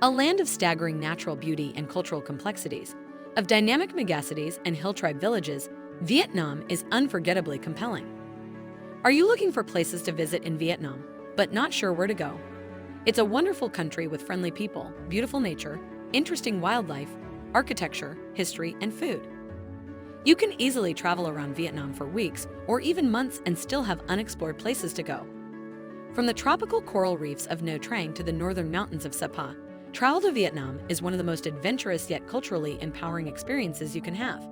A land of staggering natural beauty and cultural complexities, of dynamic megacities and hill tribe villages, Vietnam is unforgettably compelling. Are you looking for places to visit in Vietnam, but not sure where to go? It's a wonderful country with friendly people, beautiful nature, interesting wildlife, architecture, history, and food. You can easily travel around Vietnam for weeks or even months and still have unexplored places to go. From the tropical coral reefs of Nha Trang to the northern mountains of Sapa, travel to Vietnam is one of the most adventurous yet culturally empowering experiences you can have.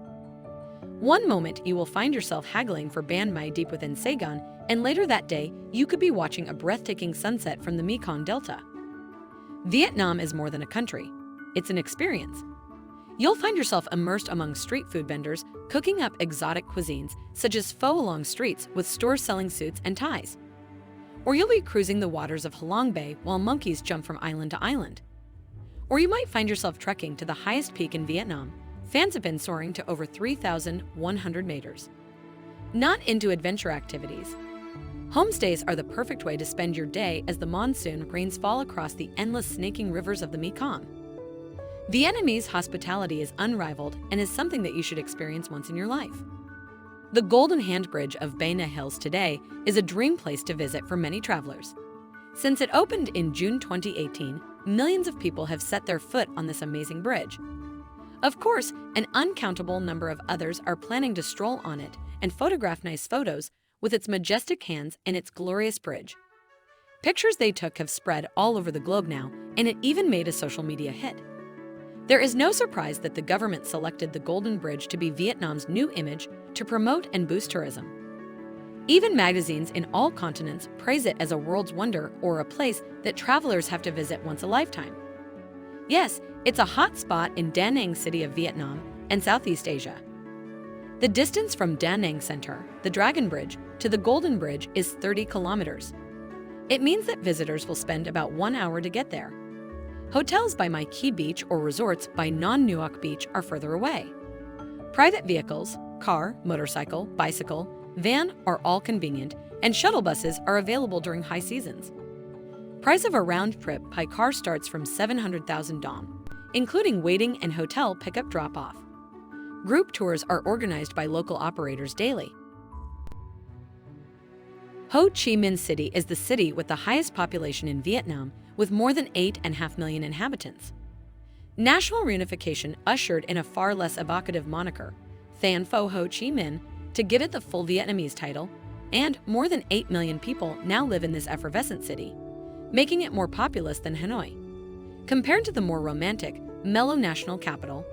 One moment you will find yourself haggling for banh mi deep within Saigon, and later that day you could be watching a breathtaking sunset from the Mekong Delta. Vietnam is more than a country. It's an experience. You'll find yourself immersed among street food vendors cooking up exotic cuisines such as pho along streets with stores selling suits and ties. Or you'll be cruising the waters of Halong Bay while monkeys jump from island to island. Or you might find yourself trekking to the highest peak in Vietnam, Phan Xipin soaring to over 3,100 meters. Not into adventure activities? Homestays are the perfect way to spend your day as the monsoon rains fall across the endless snaking rivers of the Mekong. Vietnamese hospitality is unrivaled and is something that you should experience once in your life. The Golden Hand Bridge of Bay Na Hills today is a dream place to visit for many travelers. Since it opened in June 2018, millions of people have set their foot on this amazing bridge. Of course, an uncountable number of others are planning to stroll on it and photograph nice photos with its majestic hands and its glorious bridge. Pictures they took have spread all over the globe now, and it even made a social media hit. There is no surprise that the government selected the Golden Bridge to be Vietnam's new image to promote and boost tourism. Even magazines in all continents praise it as a world's wonder or a place that travelers have to visit once a lifetime. Yes, it's a hot spot in Da Nang City of Vietnam and Southeast Asia. The distance from Da Nang Center, the Dragon Bridge, to the Golden Bridge is 30 kilometers. It means that visitors will spend about 1 hour to get there. Hotels by My Khe Beach or resorts by Non Nuoc Beach are further away. Private vehicles, car, motorcycle, bicycle, van are all convenient, and shuttle buses are available during high seasons. Price of a round trip by car starts from 700,000 dong, including waiting and hotel pickup drop-off. Group tours are organized by local operators daily. Ho Chi Minh City is the city with the highest population in Vietnam, with more than 8.5 million inhabitants. National reunification ushered in a far less evocative moniker, Than Pho Ho Chi Minh, to give it the full Vietnamese title, and more than 8 million people now live in this effervescent city, making it more populous than Hanoi. Compared to the more romantic, mellow national capital,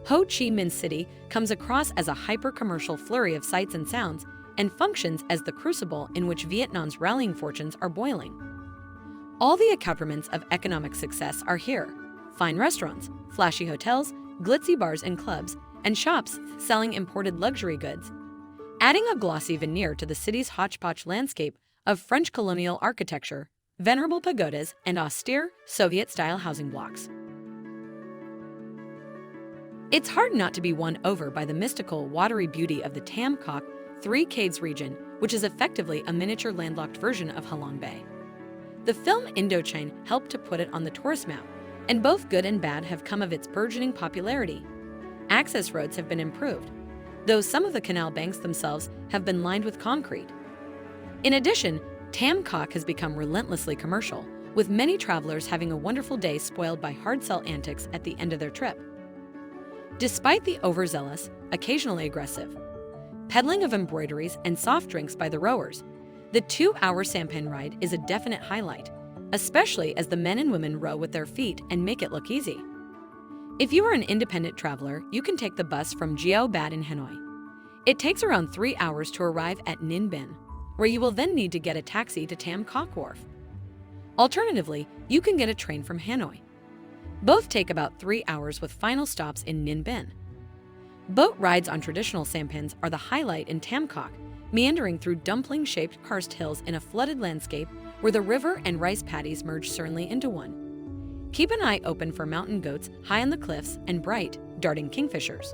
Ho Chi Minh City comes across as a hyper-commercial flurry of sights and sounds and functions as the crucible in which Vietnam's rallying fortunes are boiling. All the accoutrements of economic success are here: fine restaurants, flashy hotels, glitzy bars and clubs, and shops selling imported luxury goods, adding a glossy veneer to the city's hodgepodge landscape of French colonial architecture, venerable pagodas, and austere, Soviet-style housing blocks. It's hard not to be won over by the mystical, watery beauty of the Tam Coc Three Caves region, which is effectively a miniature landlocked version of Halong Bay. The film Indochine helped to put it on the tourist map, and both good and bad have come of its burgeoning popularity. Access roads have been improved, though some of the canal banks themselves have been lined with concrete. In addition, Tam Coc has become relentlessly commercial, with many travelers having a wonderful day spoiled by hard sell antics at the end of their trip. Despite the overzealous, occasionally aggressive, peddling of embroideries and soft drinks by the rowers, the 2-hour sampan ride is a definite highlight, especially as the men and women row with their feet and make it look easy. If you are an independent traveler, you can take the bus from Gioc Bat in Hanoi. It takes around 3 hours to arrive at Ninh Binh, where you will then need to get a taxi to Tam Coc Wharf. Alternatively, you can get a train from Hanoi. Both take about 3 hours with final stops in Ninh Binh. Boat rides on traditional sampans are the highlight in Tam Coc, meandering through dumpling-shaped karst hills in a flooded landscape where the river and rice paddies merge certainly into one. Keep an eye open for mountain goats high on the cliffs and bright, darting kingfishers.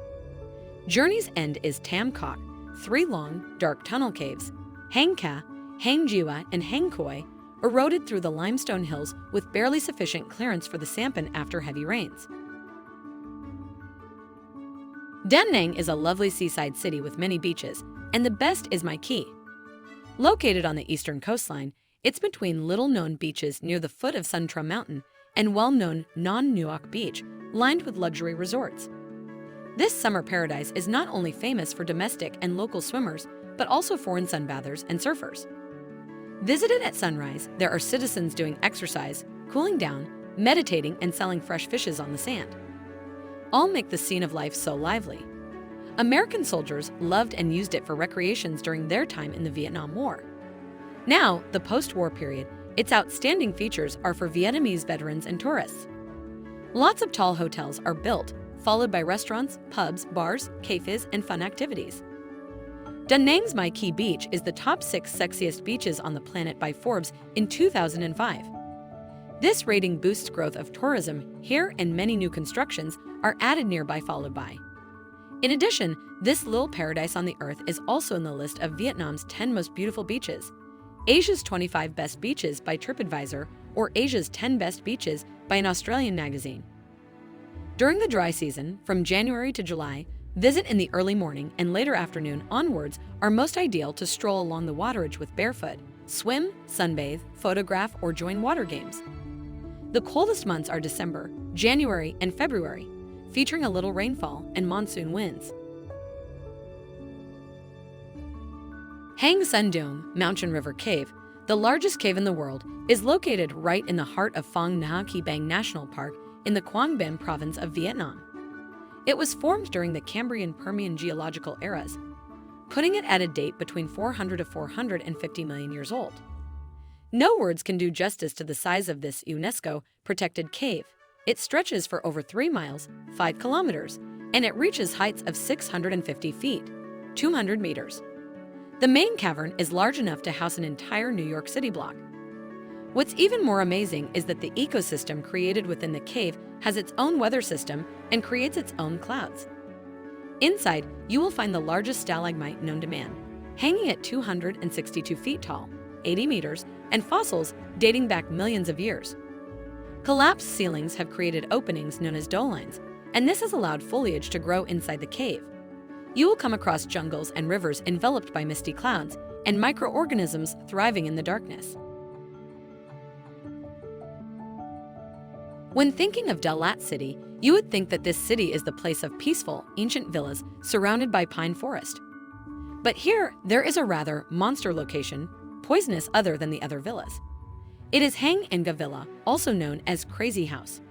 Journey's end is Tam Coc, 3 long, dark tunnel caves, Hang Ca, Hang Jiwa, and Hang Khoi, eroded through the limestone hills with barely sufficient clearance for the sampan after heavy rains. Da Nang is a lovely seaside city with many beaches, and the best is Mai Khe. Located on the eastern coastline, it's between little-known beaches near the foot of Sun Trum Mountain and well-known Non Nuoc Beach, lined with luxury resorts. This summer paradise is not only famous for domestic and local swimmers, but also foreign sunbathers and surfers. Visited at sunrise, there are citizens doing exercise, cooling down, meditating, and selling fresh fishes on the sand. All make the scene of life so lively. American soldiers loved and used it for recreations during their time in the Vietnam War. Now, the post-war period, its outstanding features are for Vietnamese veterans and tourists. Lots of tall hotels are built, followed by restaurants, pubs, bars, cafes, and fun activities. Da Nang's Mai Khe Beach is the top 6 sexiest beaches on the planet by Forbes in 2005. This rating boosts growth of tourism here, and many new constructions are added nearby, followed by. In addition, this little paradise on the earth is also in the list of Vietnam's 10 most beautiful beaches, Asia's 25 best beaches by TripAdvisor, or Asia's 10 best beaches by an Australian magazine. During the dry season, from January to July, visit in the early morning and later afternoon onwards are most ideal to stroll along the waterage with barefoot, swim, sunbathe, photograph, or join water games. The coldest months are December, January, and February, featuring a little rainfall and monsoon winds. Hang Son Doong Mountain River Cave, the largest cave in the world, is located right in the heart of Phong Nha Ke Bang National Park in the Quang Binh province of Vietnam. It was formed during the Cambrian-Permian geological eras, putting it at a date between 400 to 450 million years old. No words can do justice to the size of this UNESCO-protected cave. It stretches for over 3 miles, 5 kilometers, and it reaches heights of 650 feet, 200 meters. The main cavern is large enough to house an entire New York City block. What's even more amazing is that the ecosystem created within the cave has its own weather system and creates its own clouds. Inside, you will find the largest stalagmite known to man, hanging at 262 feet tall, 80 meters, and fossils dating back millions of years. Collapsed ceilings have created openings known as dolines, and this has allowed foliage to grow inside the cave. You will come across jungles and rivers enveloped by misty clouds and microorganisms thriving in the darkness. When thinking of Da Lat City, you would think that this city is the place of peaceful, ancient villas surrounded by pine forest. But here, there is a rather monster location, poisonous other than the other villas. It is Hang Nga Villa, also known as Crazy House.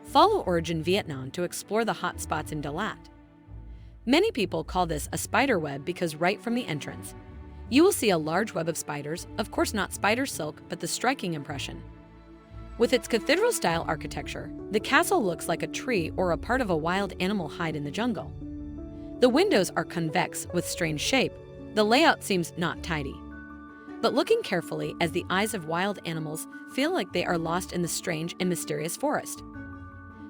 Follow Origin Vietnam to explore the hot spots in Da Lat. Many people call this a spider web because right from the entrance, you will see a large web of spiders, of course not spider silk, but the striking impression. With its cathedral-style architecture, the castle looks like a tree or a part of a wild animal hide in the jungle. The windows are convex with strange shape. The layout seems not tidy. But looking carefully, as the eyes of wild animals feel like they are lost in the strange and mysterious forest.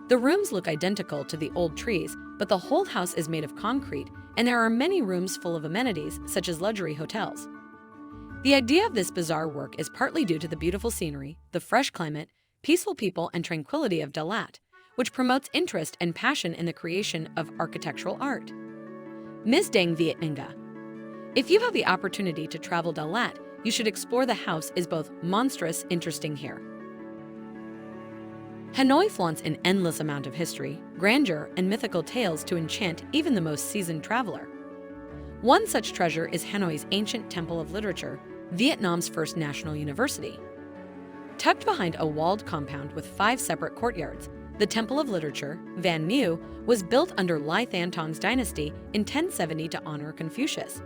The rooms look identical to the old trees, but the whole house is made of concrete, and there are many rooms full of amenities, such as luxury hotels. The idea of this bizarre work is partly due to the beautiful scenery, the fresh climate, peaceful people, and tranquility of Da Lat, which promotes interest and passion in the creation of architectural art. Ms. Dang Viet Nga. If you have the opportunity to travel Da Lat, you should explore. The house is both monstrous, interesting here. Hanoi flaunts an endless amount of history, grandeur, and mythical tales to enchant even the most seasoned traveler. One such treasure is Hanoi's ancient Temple of Literature, Vietnam's first national university. Tucked behind a walled compound with 5 separate courtyards, the Temple of Literature, Van Mu, was built under Lai Than Tong's dynasty in 1070 to honor Confucius.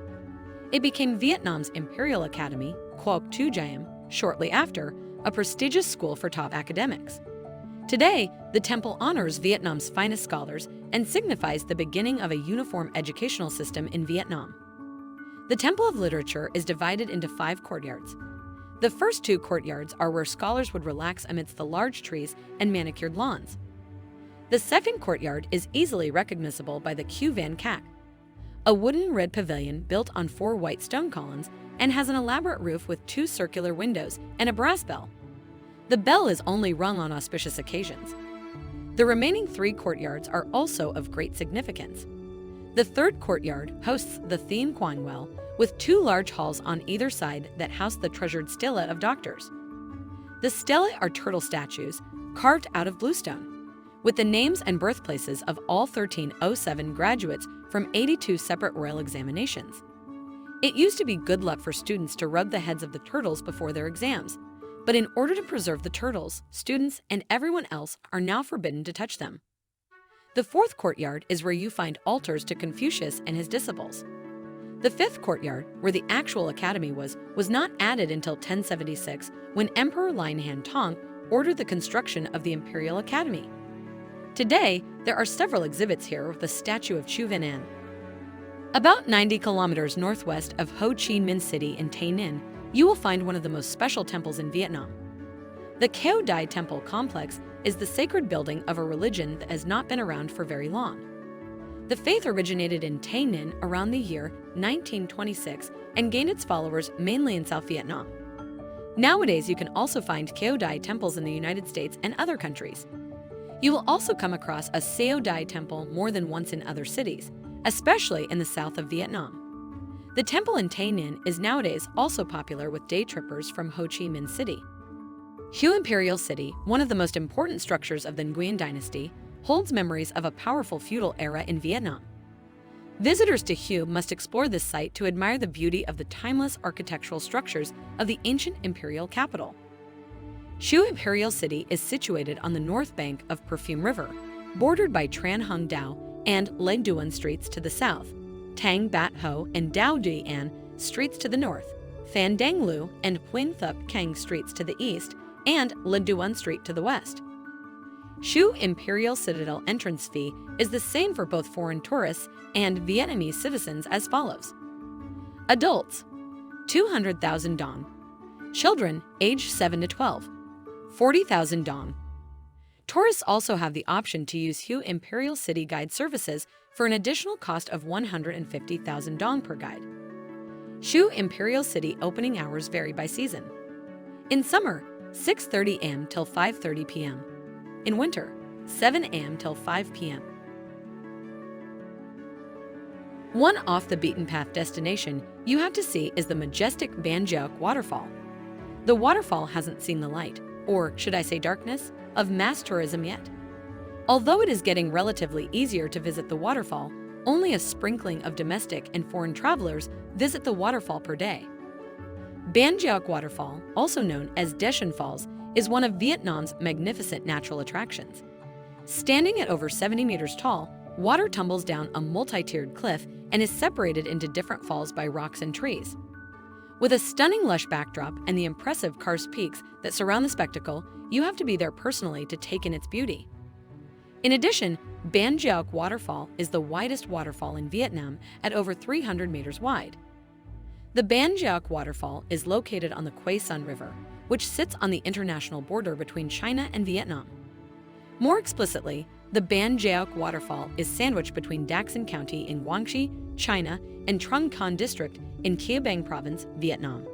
It became Vietnam's Imperial Academy, Quoc Tu Giam, shortly after, a prestigious school for top academics. Today, the temple honors Vietnam's finest scholars and signifies the beginning of a uniform educational system in Vietnam. The Temple of Literature is divided into 5 courtyards. The first 2 courtyards are where scholars would relax amidst the large trees and manicured lawns. The second courtyard is easily recognizable by the Q Van Cac, a wooden red pavilion built on 4 white stone columns and has an elaborate roof with 2 circular windows and a brass bell. The bell is only rung on auspicious occasions. The remaining 3 courtyards are also of great significance. The 3rd courtyard hosts the Thien Quang Well, with 2 large halls on either side that house the treasured stelae of doctors. The stelae are turtle statues carved out of bluestone, with the names and birthplaces of all 1307 graduates from 82 separate royal examinations. It used to be good luck for students to rub the heads of the turtles before their exams, but in order to preserve the turtles, students and everyone else are now forbidden to touch them. The 4th courtyard is where you find altars to Confucius and his disciples. The 5th courtyard, where the actual academy was not added until 1076 when Emperor Lianhan Tong ordered the construction of the Imperial Academy. Today, there are several exhibits here with the statue of Chu Van-an. About 90 kilometers northwest of Ho Chi Minh City in Tay Ninh, you will find one of the most special temples in Vietnam. The Cao Dai Temple complex is the sacred building of a religion that has not been around for very long. The faith originated in Tay Ninh around the year 1926 and gained its followers mainly in South Vietnam. Nowadays, you can also find Cao Dai temples in the United States and other countries. You will also come across a Cao Dai temple more than once in other cities, especially in the south of Vietnam. The temple in Tay Ninh is nowadays also popular with day trippers from Ho Chi Minh City. Hue Imperial City, one of the most important structures of the Nguyen dynasty, holds memories of a powerful feudal era in Vietnam. Visitors to Hue must explore this site to admire the beauty of the timeless architectural structures of the ancient imperial capital. Hue Imperial City is situated on the north bank of Perfume River, bordered by Tran Hung Dao and Le Duan streets to the south, Tang Bat Ho and Dao Di An streets to the north, Phan Dang Lu and Huynh Thuc Kang streets to the east, and Le Duan Street to the west. Hue Imperial Citadel entrance fee is the same for both foreign tourists and Vietnamese citizens as follows. Adults, 200,000 dong. Children, age 7 to 12, 40,000 dong. Tourists also have the option to use Hue Imperial City Guide services for an additional cost of 150,000 dong per guide. Hue Imperial City opening hours vary by season. In summer, 6:30 a.m. till 5:30 p.m. In winter, 7 a.m. till 5 p.m. One off-the-beaten-path destination you have to see is the majestic Gioc Waterfall. The waterfall hasn't seen the light, or should I say darkness, of mass tourism yet. Although it is getting relatively easier to visit the waterfall, only a sprinkling of domestic and foreign travelers visit the waterfall per day. Gioc Waterfall, also known as Dechen Falls, is one of Vietnam's magnificent natural attractions. Standing at over 70 meters tall, water tumbles down a multi-tiered cliff and is separated into different falls by rocks and trees. With a stunning lush backdrop and the impressive karst peaks that surround the spectacle, you have to be there personally to take in its beauty. In addition, Gioc Waterfall is the widest waterfall in Vietnam at over 300 meters wide. The Gioc Waterfall is located on the Quay Son River, which sits on the international border between China and Vietnam. More explicitly, the Gioc Waterfall is sandwiched between Dac San County in Quang Tri, China, and Trung Con District in Kia Bang Province, Vietnam.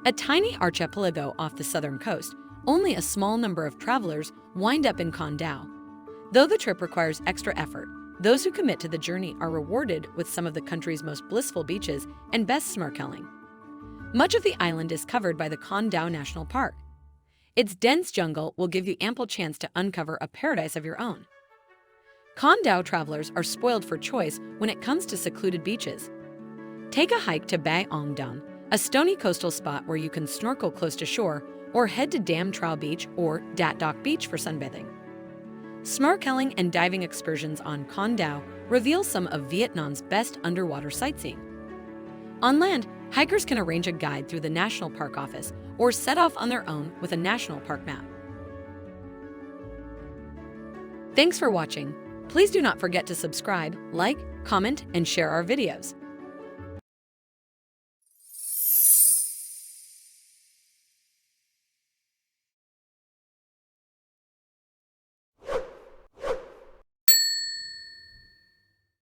A tiny archipelago off the southern coast, only a small number of travelers wind up in Con Dao. Though the trip requires extra effort, those who commit to the journey are rewarded with some of the country's most blissful beaches and best snorkeling. Much of the island is covered by the Con Dao National Park. Its dense jungle will give you ample chance to uncover a paradise of your own. Con Dao travelers are spoiled for choice when it comes to secluded beaches. Take a hike to Bai Ong Dong, a stony coastal spot where you can snorkel close to shore, or head to Dam Trao Beach or Dat Doc Beach for sunbathing. Snorkeling and diving excursions on Con Dao reveal some of Vietnam's best underwater sightseeing. On land, hikers can arrange a guide through the National Park Office or set off on their own with a national park map. Thanks for watching. Please do not forget to subscribe, like, comment, and share our videos.